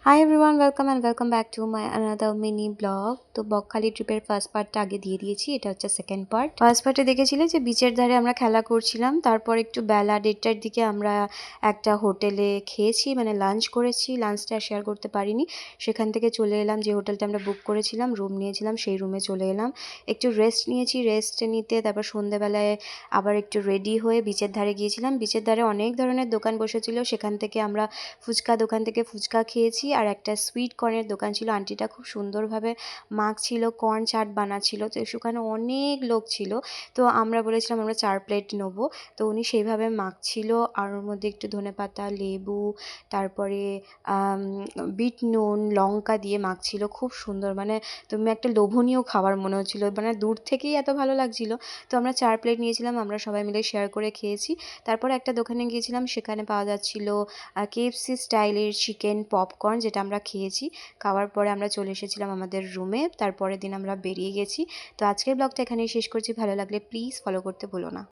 Hi everyone, welcome and welcome back to my another mini blog. তো বকখালি ট্রিপের first পার্টটা আগে দিয়ে দিয়েছি, এটা হচ্ছে সেকেন্ড পার্ট। ফার্স্ট পার্টে দেখেছিলে যে বিচের ধারে আমরা খেলা করছিলাম, তারপর একটু বেলা 1:30টার দিকে আমরা একটা হোটেলে খেয়েছি, মানে লাঞ্চ করেছি। লাঞ্চটা শেয়ার করতে পারিনি, সেখান থেকে চলে এলাম যে হোটেলটা আমরা বুক করেছিলাম, রুম নিয়েছিলাম, সেই রুমে চলে এলাম। একটু রেস্ট নিয়েছি, রেস্ট নিতে তারপর সন্ধ্যেবেলায় আবার একটু রেডি হয়ে বিচের ধারে গিয়েছিলাম। বিচের ধারে অনেক ধরনের দোকান বসেছিল, সেখান থেকে আমরা দোকান থেকে ফুচকা খেয়েছি। আর একটা সুইট কর্নের দোকান ছিল, আন্টিটা খুব সুন্দরভাবে মাখছিল, কর্ন চাট বানাচ্ছিল। তো সেখানে অনেক লোক ছিল, তো আমরা বলেছিলাম আমরা 4 প্লেট নেবো। তো উনি সেইভাবে মাখছিল, আর ওর মধ্যে একটু ধনেপাতা, লেবু, তারপরে বিট নুন, লঙ্কা দিয়ে মাখছিল, খুব সুন্দর। মানে তুমি একটা লোভনীয় খাবার মনে হচ্ছিল, মানে দূর থেকেই এত ভালো লাগছিল। তো আমরা 4 প্লেট নিয়েছিলাম, আমরা সবাই মিলে শেয়ার করে খেয়েছি। তারপর একটা দোকানে গিয়েছিলাম, সেখানে পাওয়া যাচ্ছিল কেএফসি স্টাইলের চিকেন পপকর্ন, যেটা আমরা খেয়েছি। খাওয়ার পরে আমরা চলে এসেছিলাম আমাদের রুমে, তারপরের দিন আমরা বেরিয়ে গেছি। তো আজকের ব্লগটা এখানেই শেষ করছি। ভালো লাগলে প্লিজ ফলো করতে ভুলো না।